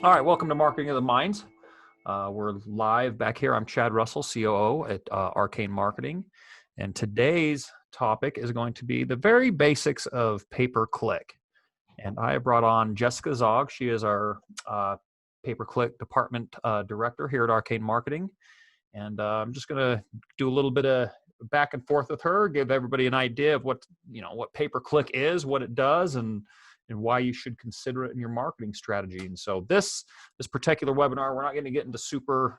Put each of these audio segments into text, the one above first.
All right, welcome to Marketing of the Minds. We're live back here. I'm Chad Russell, COO at Arcane Marketing. And today's topic is going to be the very basics of pay-per-click. And I have brought on Jessica Zog. She is our pay-per-click department director here at Arcane Marketing. And I'm just going to do a little bit of back and forth with her, give everybody an idea of what pay-per-click is, what it does, and why you should consider it in your marketing strategy. And so this particular webinar, we're not going to get into super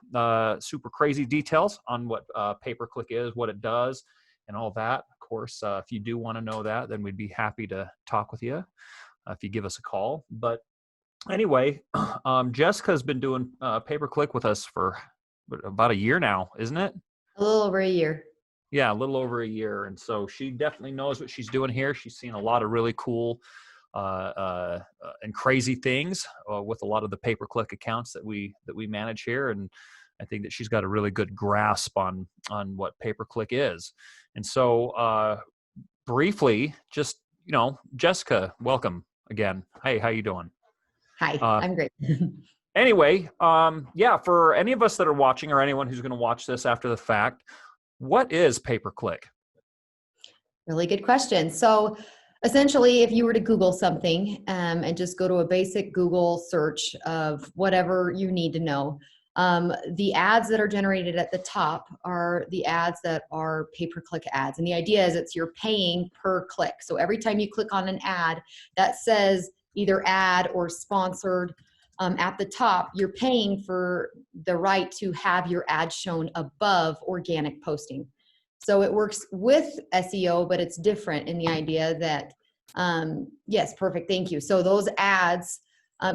crazy details on what pay-per-click is, what it does, and all that. Of course, if you do want to know that, then we'd be happy to talk with you if you give us a call. But anyway, Jessica's been doing pay-per-click with us for about a year now, isn't it? A little over a year. Yeah, a little over a year. And so she definitely knows what she's doing here. She's seen a lot of really cool and crazy things with a lot of the pay-per-click accounts that we manage here, and I think that she's got a really good grasp on what pay-per-click is. And so, briefly, just Jessica, welcome again. Hey, how you doing? Hi, I'm great. Anyway, yeah, for any of us that are watching or anyone who's going to watch this after the fact, what is pay-per-click? Really good question. So essentially, if you were to Google something and just go to a basic Google search of whatever you need to know, the ads that are generated at the top are the ads that are pay-per-click ads. And the idea is you're paying per click. So every time you click on an ad that says either ad or sponsored at the top, you're paying for the right to have your ad shown above organic posting. So it works with SEO, but it's different in the idea that, yes, perfect, thank you. So those ads,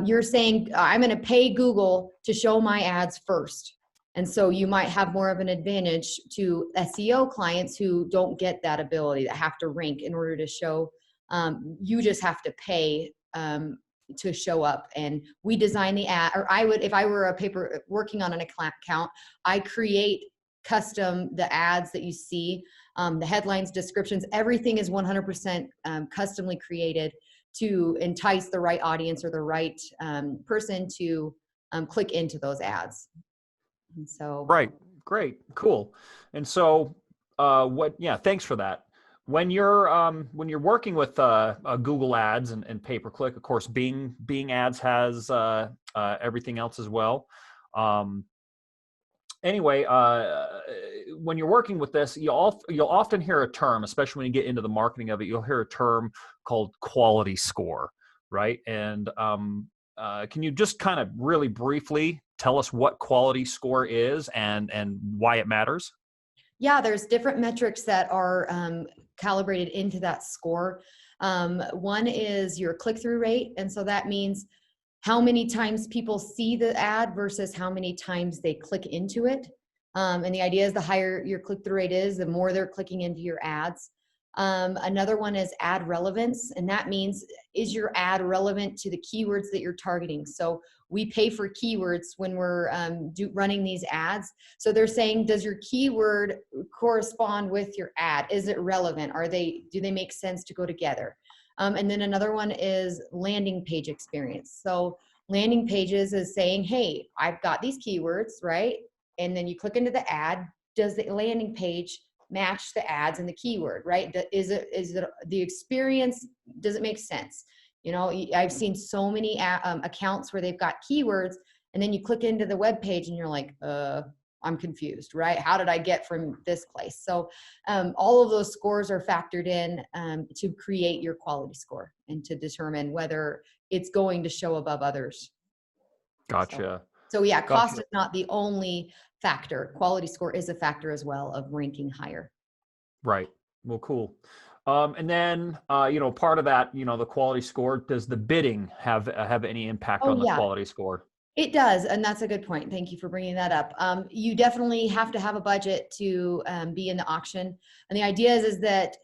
you're saying, I'm gonna pay Google to show my ads first. And so you might have more of an advantage to SEO clients who don't get that ability, that have to rank in order to show. You just have to pay to show up. And we design the ad, or I would, if I were working on an account, I create custom the ads that you see, the headlines, descriptions, everything is 100% customly created to entice the right audience or the right person to click into those ads. And so Right, great, cool. And so yeah, thanks for that. When you're working with Google Ads and pay-per-click, of course, Bing Ads has everything else as well. Anyway, when you're working with this, you'll often hear a term, especially when you get into the marketing of it, you'll hear a term called quality score, right? And can you just kind of really briefly tell us what quality score is and why it matters? Yeah, there's different metrics that are calibrated into that score. One is your click-through rate, and so that means how many times people see the ad versus how many times they click into it. And the idea is the higher your click-through rate is, the more they're clicking into your ads. Another one is ad relevance, and that means, is your ad relevant to the keywords that you're targeting? So we pay for keywords when we're running these ads. So they're saying, does your keyword correspond with your ad? Is it relevant? Do they make sense to go together? And then another one is landing page experience. So landing pages is saying, hey, I've got these keywords, right? And then you click into the ad. Does the landing page match the ads and the keyword, right? Is it the experience? Does it make sense? I've seen so many accounts where they've got keywords, and then you click into the web page and you're like, I'm confused, right? How did I get from this place? So all of those scores are factored in to create your quality score and to determine whether it's going to show above others. Gotcha. So yeah, cost Gotcha. is not the only factor. Quality score is a factor as well of ranking higher. Right. Well, cool. And then, part of that, the quality score, does the bidding have any impact on the quality score? It does, and that's a good point. Thank you for bringing that up. You definitely have to have a budget to be in the auction. And the idea is that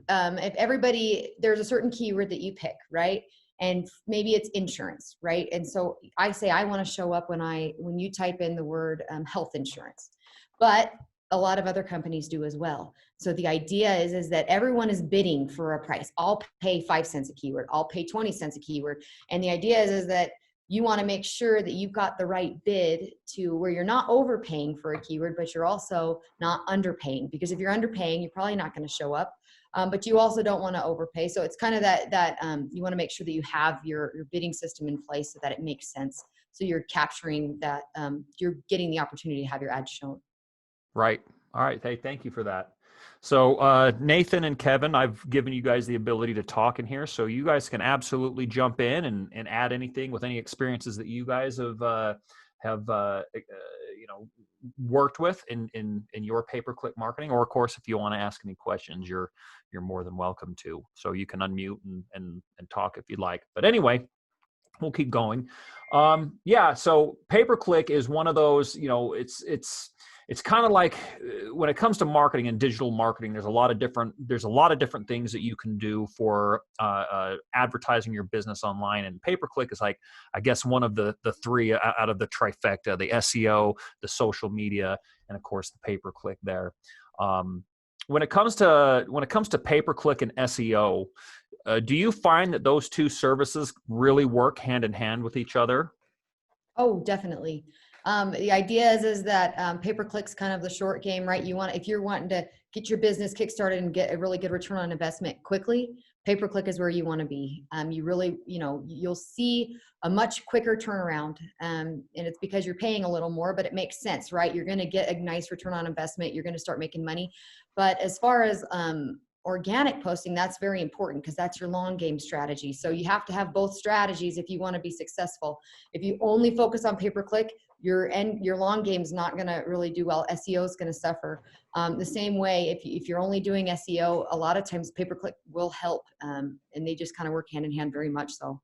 if there's a certain keyword that you pick, right? And maybe it's insurance, right? And so I say, I want to show up when you type in the word health insurance, but a lot of other companies do as well. So the idea is that everyone is bidding for a price. I'll pay 5 cents a keyword. I'll pay 20 cents a keyword. And the idea is that you want to make sure that you've got the right bid to where you're not overpaying for a keyword, but you're also not underpaying, because if you're underpaying, you're probably not going to show up. But you also don't want to overpay. So it's kind of that you want to make sure that you have your bidding system in place so that it makes sense. So you're capturing that, you're getting the opportunity to have your ad shown. Right. All right. Hey, thank you for that. So Nathan and Kevin, I've given you guys the ability to talk in here, so you guys can absolutely jump in and add anything with any experiences that you guys have worked with in your pay-per-click marketing. Or of course, if you want to ask any questions, you're more than welcome to. So you can unmute and talk if you'd like. But anyway, we'll keep going. Yeah, so pay-per-click is one of those, it's kind of like when it comes to marketing and digital marketing, there's a lot of different things that you can do for advertising your business online. And pay-per-click is like, I guess, one of the three out of the trifecta: the SEO, the social media, and of course the pay-per-click there. When it comes to pay-per-click and SEO, do you find that those two services really work hand in hand with each other? Oh, definitely. The idea is that pay-per-click's kind of the short game, right? If you're wanting to get your business kickstarted and get a really good return on investment quickly, pay-per-click is where you want to be. You really, you'll see a much quicker turnaround, and it's because you're paying a little more, but it makes sense, right? You're going to get a nice return on investment. You're going to start making money. But as far as organic posting, that's very important because that's your long game strategy. So you have to have both strategies if you want to be successful. If you only focus on pay-per-click, your long game is not going to really do well. SEO is going to suffer. The same way, if you're only doing SEO, a lot of times pay-per-click will help, and they just kind of work hand in hand, very much so.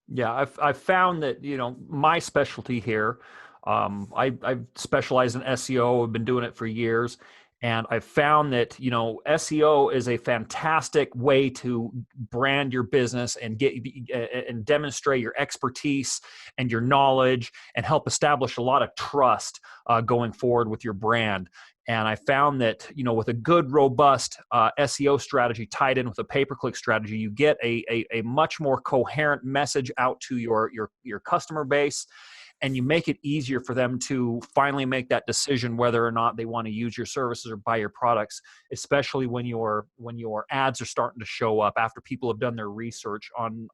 Yeah, I've found that, my specialty here, I've specialized in SEO. I've been doing it for years. And I've found that, SEO is a fantastic way to brand your business and and demonstrate your expertise and your knowledge and help establish a lot of trust going forward with your brand. And I found that, with a good, robust SEO strategy tied in with a pay-per-click strategy, you get a much more coherent message out to your customer base, and you make it easier for them to finally make that decision whether or not they want to use your services or buy your products, especially when your ads are starting to show up after people have done their research on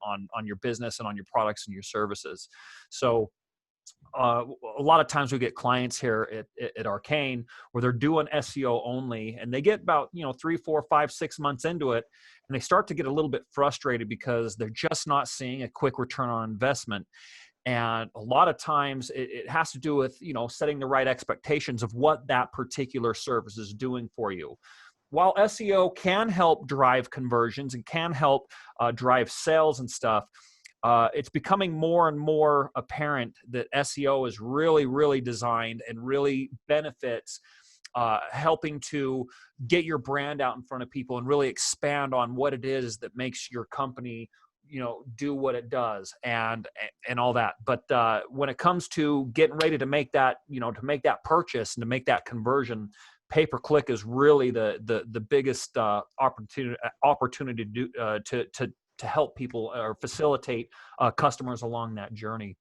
your business and on your products and your services. So a lot of times we get clients here at Arcane where they're doing SEO only, and they get about 3, 4, 5, 6 months into it, and they start to get a little bit frustrated because they're just not seeing a quick return on investment. And a lot of times it has to do with setting the right expectations of what that particular service is doing for you. While SEO can help drive conversions and can help drive sales and stuff, it's becoming more and more apparent that SEO is really, really designed and really benefits helping to get your brand out in front of people and really expand on what it is that makes your company do what it does and all that. But when it comes to getting ready to make that to make that purchase and to make that conversion, pay-per-click is really the biggest opportunity to help people or facilitate customers along that journey.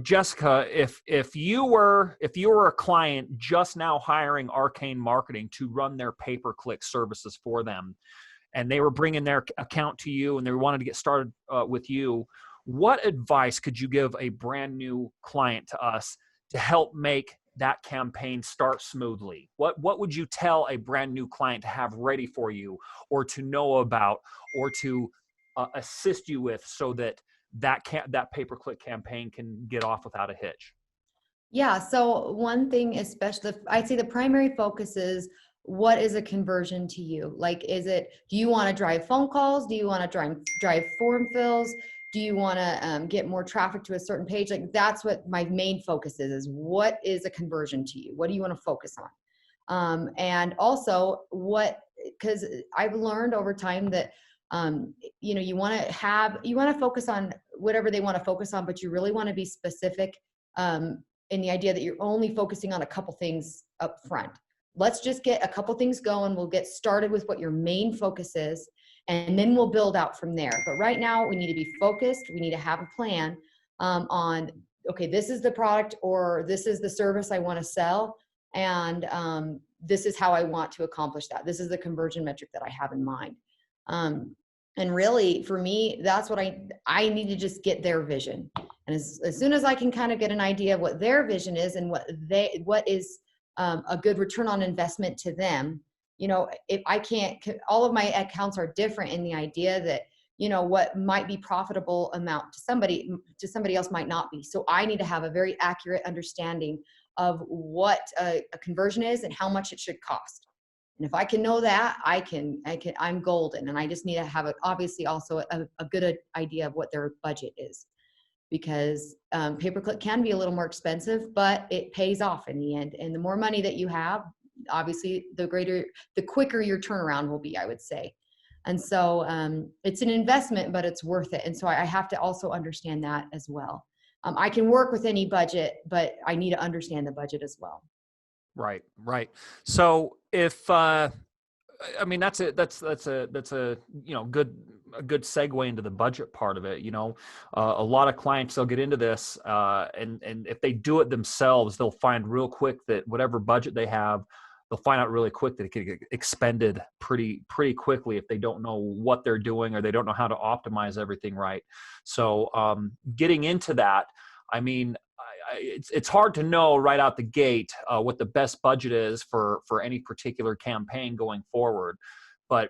Jessica, if you were a client just now hiring Arcane Marketing to run their pay-per-click services for them, and they were bringing their account to you and they wanted to get started with you, what advice could you give a brand new client to us to help make that campaign start smoothly? What would you tell a brand new client to have ready for you, or to know about, or to assist you with, so that pay-per-click campaign can get off without a hitch? Yeah. So one thing, especially, I'd say the primary focus is, what is a conversion to you? Like, do you want to drive phone calls? Do you want to drive form fills? Do you want to get more traffic to a certain page? Like, that's what my main focus is what is a conversion to you? What do you want to focus on? And also because I've learned over time that, you want to focus on whatever they want to focus on, but you really want to be specific, in the idea that you're only focusing on a couple things up front. Let's just get a couple things going. We'll get started with what your main focus is. and then we'll build out from there. But right now we need to be focused. We need to have a plan on, okay, this is the product or this is the service I want to sell. And this is how I want to accomplish that. This is the conversion metric that I have in mind. And really for me, that's what I need to just get their vision. And as soon as I can kind of get an idea of what their vision is and what is a good return on investment to them, if I can't, all of my accounts are different in the idea that, what might be profitable amount to somebody else might not be. So I need to have a very accurate understanding of what a conversion is and how much it should cost. And if I can know that, I'm golden. And I just need to have obviously also a good idea of what their budget is, because pay-per-click can be a little more expensive, but it pays off in the end. And the more money that you have, obviously the quicker your turnaround will be, I would say. And so it's an investment, but it's worth it. And so I have to also understand that as well. I can work with any budget, but I need to understand the budget as well. Right, right. So if that's a good segue into the budget part of it. A lot of clients, they'll get into this, and if they do it themselves, they'll find real quick that whatever budget they have, they'll find out really quick that it can get expended pretty quickly if they don't know what they're doing or they don't know how to optimize everything right. So getting into that, it's hard to know right out the gate what the best budget is for any particular campaign going forward. But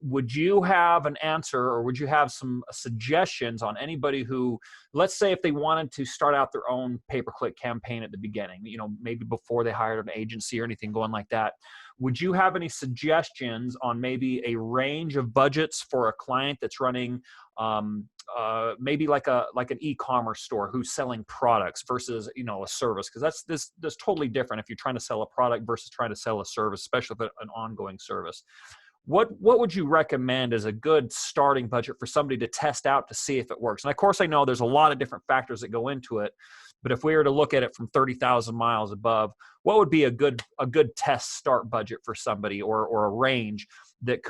would you have an answer, or would you have some suggestions on anybody who, let's say if they wanted to start out their own pay-per-click campaign at the beginning, maybe before they hired an agency or anything going like that, would you have any suggestions on maybe a range of budgets for a client that's running maybe like an e-commerce store who's selling products versus a service? Because that's totally different if you're trying to sell a product versus trying to sell a service, especially if it's an ongoing service. What would you recommend as a good starting budget for somebody to test out to see if it works? And of course, I know there's a lot of different factors that go into it, but if we were to look at it from 30,000 miles above, what would be a good test start budget for somebody, or a range that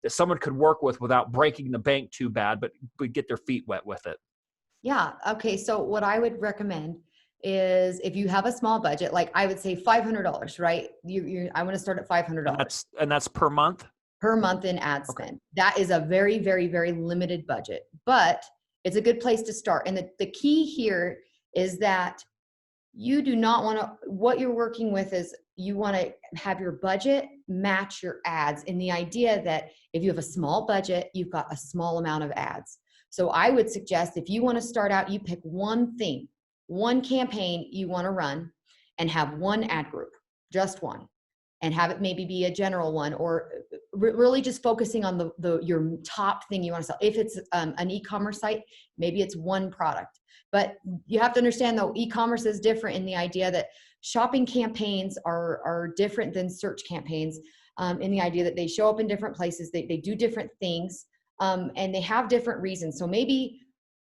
someone could work with without breaking the bank too bad, but get their feet wet with it? Yeah. Okay. So what I would recommend is, if you have a small budget, like I would say $500, right? I want to start at $500. And that's per month? Per month in ad spend. Okay. That is a very, very, very limited budget, but it's a good place to start. And the key here is that you do not want to, what you're working with is you want to have your budget match your ads, in the idea that if you have a small budget, you've got a small amount of ads. So I would suggest, if you want to start out, you pick one thing, one campaign you want to run, and have one ad group, just one, and have it maybe be a general one, or really just focusing on your top thing you want to sell. If it's an e-commerce site, maybe it's one product. But you have to understand, though, e-commerce is different in the idea that shopping campaigns are different than search campaigns, in the idea that they show up in different places, they do different things, and they have different reasons. So maybe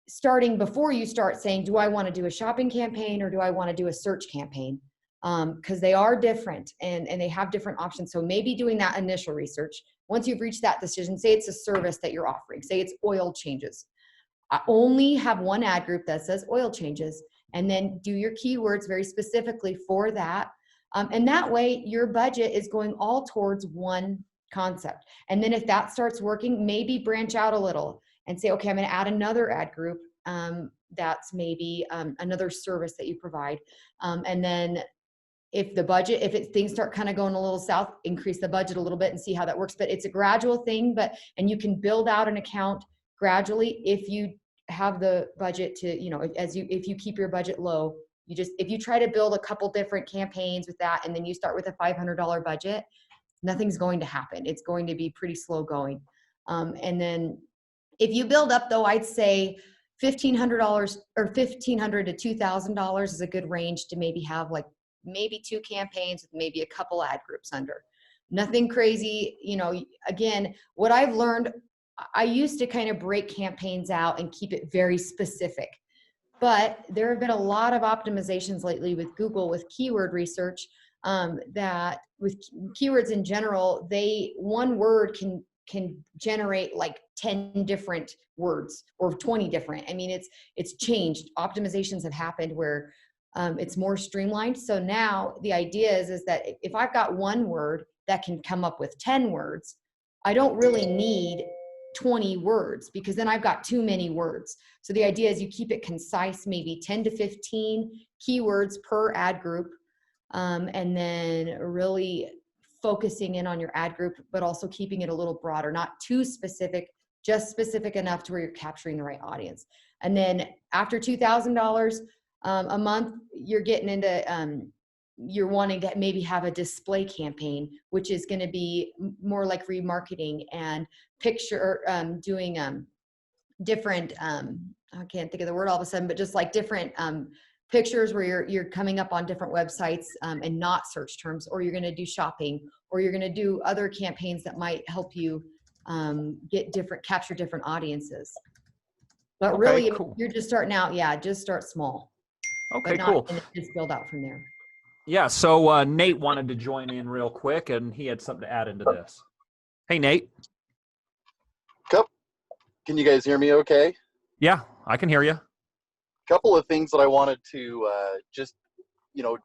starting before you start saying, do I want to do a shopping campaign or do I want to do a search campaign? Because they are different and they have different options. So maybe doing that initial research. Once you've reached that decision, say it's a service that you're offering, say it's oil changes. I only have one ad group that says oil changes, and then do your keywords very specifically for that. And that way your budget is going all towards one concept. And then if that starts working, maybe branch out a little and say, okay, I'm going to add another ad group. That's maybe another service that you provide. And then if things start kind of going a little south, increase the budget a little bit and see how that works. But it's a gradual thing, and you can build out an account gradually if you have the budget to, if you keep your budget low. If you try to build a couple different campaigns with that, and then you start with a $500 budget, nothing's going to happen. It's going to be pretty slow going. And then if you build up, though, I'd say $1,500 or $1,500 to $2,000 is a good range to maybe have maybe 2 campaigns with maybe a couple ad groups under. Nothing crazy. Again, what I've learned, I used to kind of break campaigns out and keep it very specific, but there have been a lot of optimizations lately with Google, with keyword research, that with keywords in general, one word can can generate like 10 different words or 20 different. I mean, it's changed. Optimizations have happened where it's more streamlined. So now the idea is that if I've got one word that can come up with 10 words, I don't really need 20 words because then I've got too many words. So the idea is you keep it concise, maybe 10 to 15 keywords per ad group. And then really focusing in on your ad group, but also keeping it a little broader, not too specific, just specific enough to where you're capturing the right audience. And then after $2,000 a month, you're getting into, you're wanting to maybe have a display campaign, which is going to be more like remarketing and picture, doing different, I can't think of the word all of a sudden, but just like different pictures where you're coming up on different websites and not search terms, or you're going to do shopping, or you're going to do other campaigns that might help you capture different audiences. But Okay, really, cool. you're just starting out. Yeah, just start small, Okay, but not cool. and just build out from there. Yeah, so Nate wanted to join in real quick, and he had something to add into this. Hey, Nate. Can you guys hear me okay? Yeah, I can hear you. Couple of things that I wanted to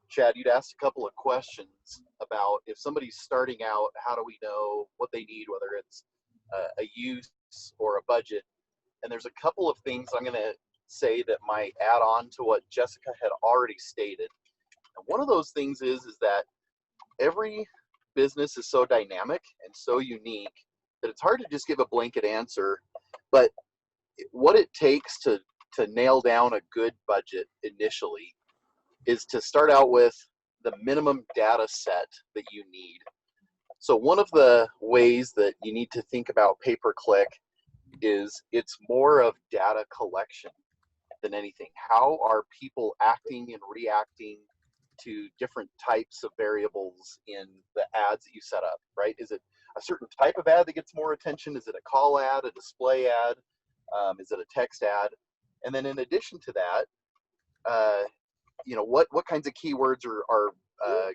Chad, you'd asked a couple of questions about if somebody's starting out, how do we know what they need, whether it's a use or a budget. And there's a couple of things I'm going to say that might add on to what Jessica had already stated. And one of those things is that every business is so dynamic and so unique that it's hard to just give a blanket answer. But what it takes to nail down a good budget initially is to start out with the minimum data set that you need. So one of the ways that you need to think about pay-per-click is it's more of data collection than anything. How are people acting and reacting to different types of variables in the ads that you set up, right? Is it a certain type of ad that gets more attention? Is it a call ad, a display ad? Is it a text ad? And then in addition to that, what kinds of keywords are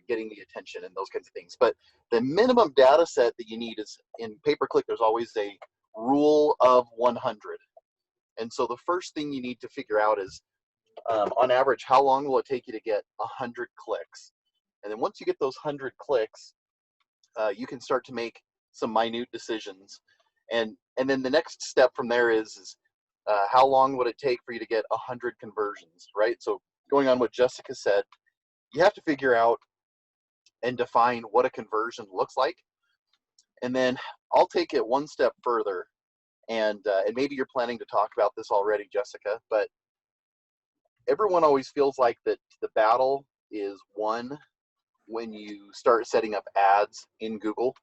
getting the attention and those kinds of things. But the minimum data set that you need is, in pay-per-click, there's always a rule of 100. And so the first thing you need to figure out is, on average, how long will it take you to get 100 clicks? And then once you get those 100 clicks, you can start to make some minute decisions. And then the next step from there is how long would it take for you to get 100 conversions, right? So going on what Jessica said, you have to figure out and define what a conversion looks like. And then I'll take it one step further, and maybe you're planning to talk about this already, Jessica, but everyone always feels like that the battle is won when you start setting up ads in Google.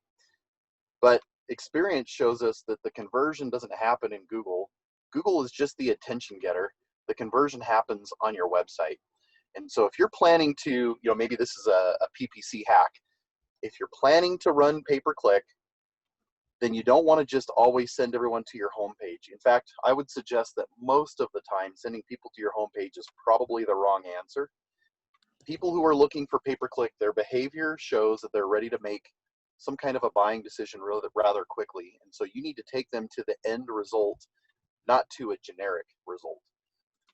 But experience shows us that the conversion doesn't happen in Google. Google is just the attention getter. The conversion happens on your website. And so if you're planning to, maybe this is a PPC hack. If you're planning to run pay-per-click, then you don't want to just always send everyone to your homepage. In fact, I would suggest that most of the time sending people to your homepage is probably the wrong answer. People who are looking for pay-per-click, their behavior shows that they're ready to make some kind of a buying decision rather quickly. And so you need to take them to the end result, not to a generic result.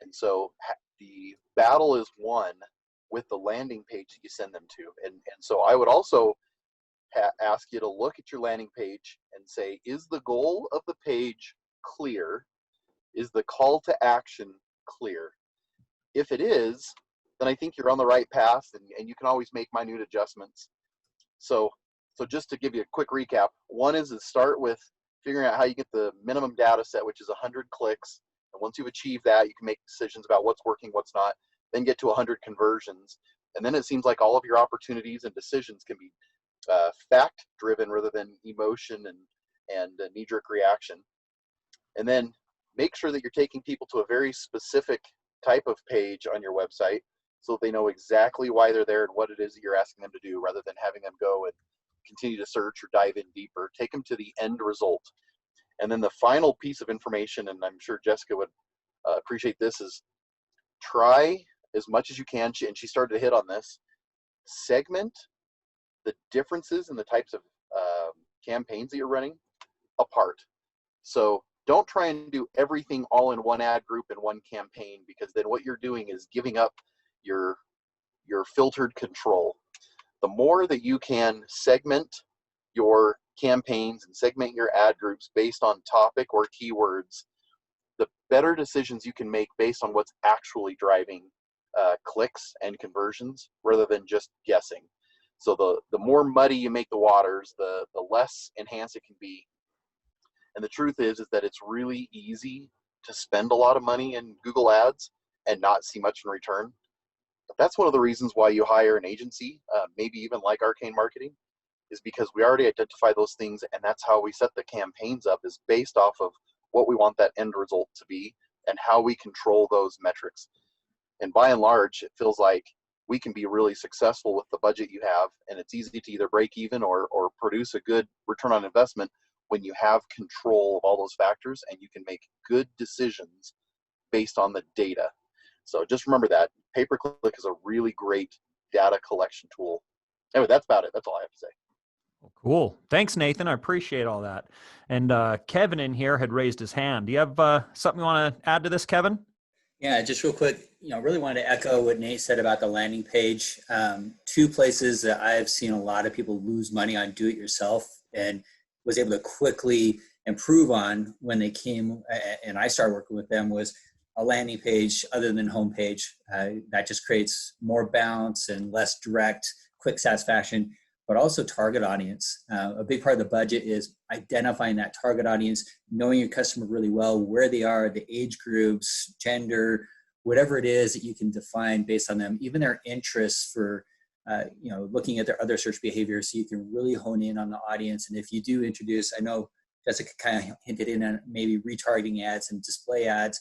And so the battle is won with the landing page that you send them to. And so I would also ask you to look at your landing page and say, is the goal of the page clear? Is the call to action clear? If it is, then I think you're on the right path, and you can always make minute adjustments. So just to give you a quick recap, one is to start with figuring out how you get the minimum data set, which is 100 clicks. And once you've achieved that, you can make decisions about what's working, what's not, then get to 100 conversions. And then it seems like all of your opportunities and decisions can be fact-driven rather than emotion and a knee-jerk reaction. And then make sure that you're taking people to a very specific type of page on your website so that they know exactly why they're there and what it is that you're asking them to do, rather than having them go and continue to search or dive in deeper. Take them to the end result. And then the final piece of information, and I'm sure Jessica would appreciate this, is try as much as you can, and she started to hit on this, segment the differences in the types of campaigns that you're running apart. So don't try and do everything all in one ad group and one campaign, because then what you're doing is giving up your filtered control. The more that you can segment your campaigns and segment your ad groups based on topic or keywords, the better decisions you can make based on what's actually driving clicks and conversions, rather than just guessing. So the more muddy you make the waters, the less enhanced it can be. And the truth is that it's really easy to spend a lot of money in Google Ads and not see much in return. But that's one of the reasons why you hire an agency, maybe even like Arcane Marketing, is because we already identify those things, and that's how we set the campaigns up, is based off of what we want that end result to be and how we control those metrics. And by and large, it feels like we can be really successful with the budget you have, and it's easy to either break even or produce a good return on investment when you have control of all those factors and you can make good decisions based on the data. So just remember that pay-per-click is a really great data collection tool. Anyway, that's about it. That's all I have to say. Cool. Thanks, Nathan. I appreciate all that. And Kevin in here had raised his hand. Do you have something you want to add to this, Kevin? Yeah, just real quick, really wanted to echo what Nate said about the landing page. Two places that I've seen a lot of people lose money on do-it-yourself and was able to quickly improve on when they came and I started working with them was a landing page other than homepage. That just creates more bounce and less direct, quick satisfaction, but also target audience. A big part of the budget is identifying that target audience, knowing your customer really well, where they are, the age groups, gender, whatever it is that you can define based on them, even their interests for, looking at their other search behaviors, so you can really hone in on the audience. And if you do introduce, I know Jessica kind of hinted in on maybe retargeting ads and display ads,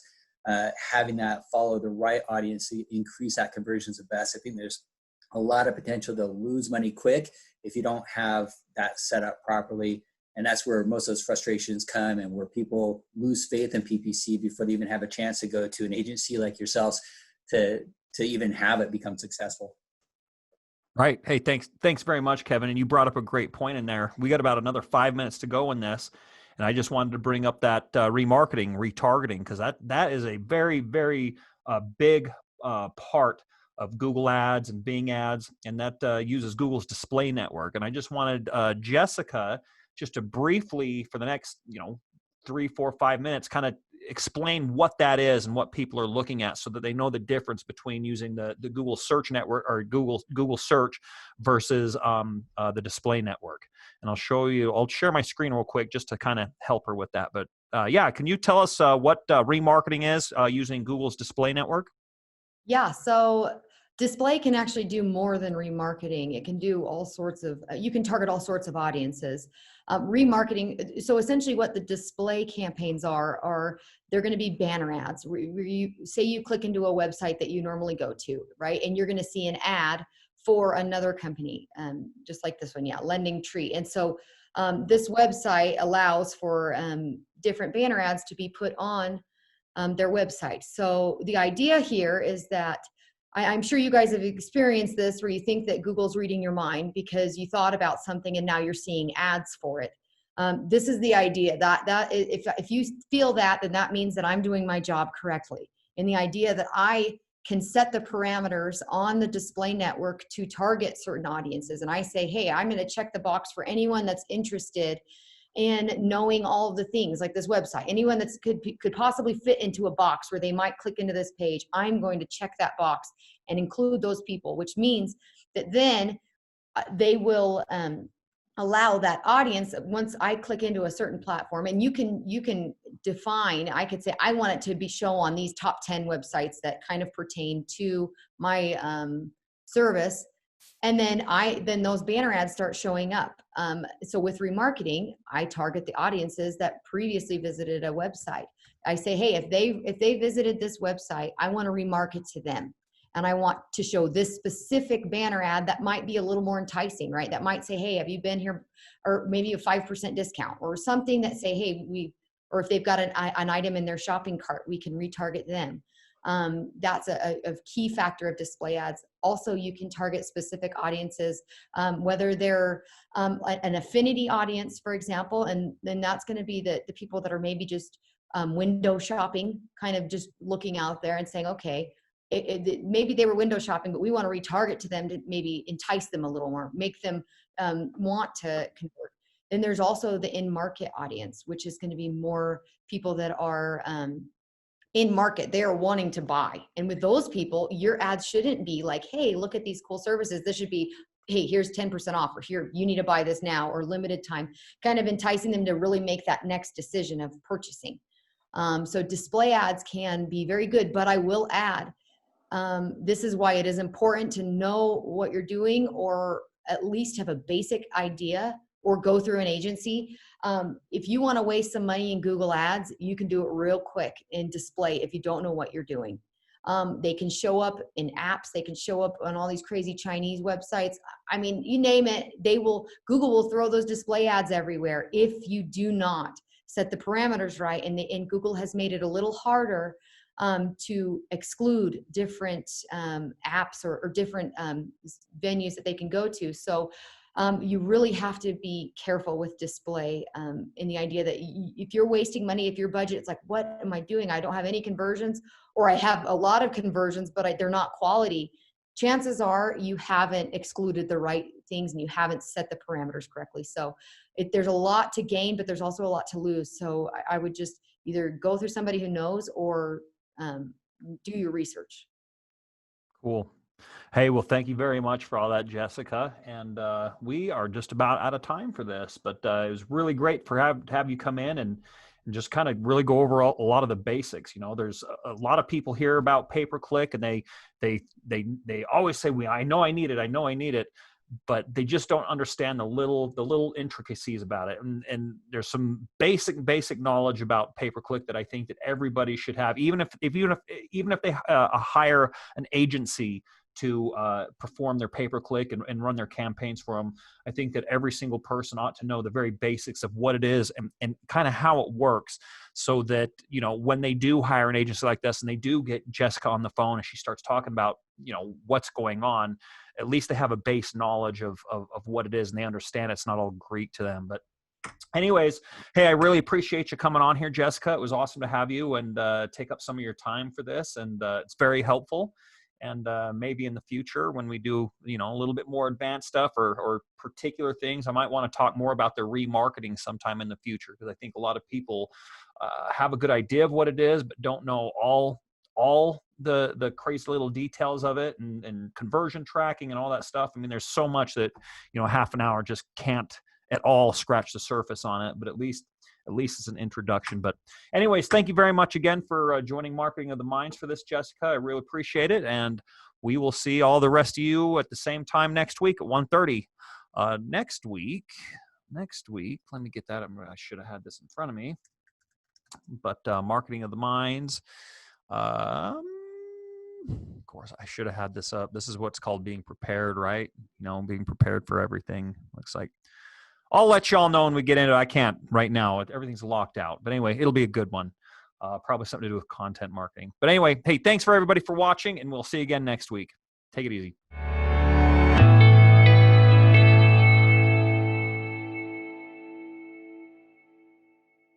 having that follow the right audience to increase that conversions the best. I think there's a lot of potential to lose money quick if you don't have that set up properly. And that's where most of those frustrations come, and where people lose faith in PPC before they even have a chance to go to an agency like yourselves to even have it become successful. Right. Hey, thanks very much, Kevin. And you brought up a great point in there. We got about another 5 minutes to go in this. And I just wanted to bring up that retargeting, because that is a very, very big part of Google Ads and Bing Ads, and that uses Google's display network. And I just wanted Jessica just to briefly, for the next 3, 4, 5 minutes, kind of explain what that is and what people are looking at, so that they know the difference between using the Google search network or Google search versus the display network. And I'll share my screen real quick just to kind of help her with that. But yeah, can you tell us what remarketing is using Google's display network? Yeah, so display can actually do more than remarketing. It can do all sorts of, you can target all sorts of audiences. Remarketing, so essentially what the display campaigns are they're going to be banner ads. Say you click into a website that you normally go to, right? And you're going to see an ad for another company, just like this one, yeah, Lending Tree. And so this website allows for different banner ads to be put on their website. So the idea here is that I'm sure you guys have experienced this, where you think that Google's reading your mind because you thought about something and now you're seeing ads for it. This is the idea that if you feel that, then that means that I'm doing my job correctly. And the idea that I can set the parameters on the display network to target certain audiences. And I say, hey, I'm going to check the box for anyone that's interested in knowing all of the things like this website. Anyone that could possibly fit into a box where they might click into this page, I'm going to check that box and include those people, which means that then they will allow that audience, once I click into a certain platform, and you can define, I could say, I want it to be show on these top 10 websites that kind of pertain to my service. And then those banner ads start showing up. So with remarketing, I target the audiences that previously visited a website. I say, hey, if they visited this website, I want to remarket to them. And I want to show this specific banner ad that might be a little more enticing, right? That might say, hey, have you been here? Or maybe a 5% discount, or something that say, hey, or if they've got an item in their shopping cart, we can retarget them. That's a key factor of display ads. Also, you can target specific audiences, whether they're an affinity audience, for example, and then that's going to be the people that are maybe just window shopping, kind of just looking out there and saying, okay, maybe they were window shopping, but we want to retarget to them to maybe entice them a little more, make them want to convert. Then there's also the in-market audience, which is going to be more people that are in market. They are wanting to buy. And with those people, your ads shouldn't be like, hey, look at these cool services. This should be, hey, here's 10% off, or here, you need to buy this now, or limited time, kind of enticing them to really make that next decision of purchasing. So display ads can be very good, but I will add, this is why it is important to know what you're doing, or at least have a basic idea, or go through an agency. If you want to waste some money in Google Ads, you can do it real quick in display if you don't know what you're doing. They can show up in apps. They can show up on all these crazy Chinese websites. I mean, you name it, Google will throw those display ads everywhere if you do not set the parameters right. And Google has made it a little harder to exclude different apps or different venues that they can go to. So you really have to be careful with display in the idea that if you're wasting money, if your budget, it's like, what am I doing? I don't have any conversions, or I have a lot of conversions, but they're not quality. Chances are you haven't excluded the right things and you haven't set the parameters correctly. So there's a lot to gain, but there's also a lot to lose. So I would just either go through somebody who knows, or do your research. Cool. Hey, well, thank you very much for all that, Jessica. And we are just about out of time for this, but it was really great to have you come in and just kind of really go over a lot of the basics. You know, there's a lot of people hear about pay-per-click, and they always say, I know I need it, but they just don't understand the little intricacies about it. And there's some basic knowledge about pay-per-click that I think that everybody should have, even if they hire an agency to perform their pay-per-click and run their campaigns for them. I think that every single person ought to know the very basics of what it is and kind of how it works, so that, you know, when they do hire an agency like this and they do get Jessica on the phone and she starts talking about, you know, what's going on, at least they have a base knowledge of what it is, and they understand it's not all Greek to them. But anyways, hey, I really appreciate you coming on here, Jessica. It was awesome to have you and take up some of your time for this, and it's very helpful. And maybe in the future, when we do, you know, a little bit more advanced stuff or particular things, I might want to talk more about the remarketing sometime in the future, because I think a lot of people have a good idea of what it is, but don't know all the crazy little details of it, and conversion tracking and all that stuff. I mean, there's so much that, you know, half an hour just can't at all scratch the surface on it, but at least it's an introduction. But anyways, thank you very much again for joining Marketing of the Minds for this, Jessica. I really appreciate it. And we will see all the rest of you at the same time next week at 1:30. Next week, let me get that. I should have had this in front of me. But Marketing of the Minds, of course, I should have had this up. This is what's called being prepared, right? You know, being prepared for everything. Looks like I'll let y'all know when we get into it. I can't right now. Everything's locked out. But anyway, it'll be a good one. Probably something to do with content marketing. But anyway, hey, thanks for everybody for watching, and we'll see you again next week. Take it easy.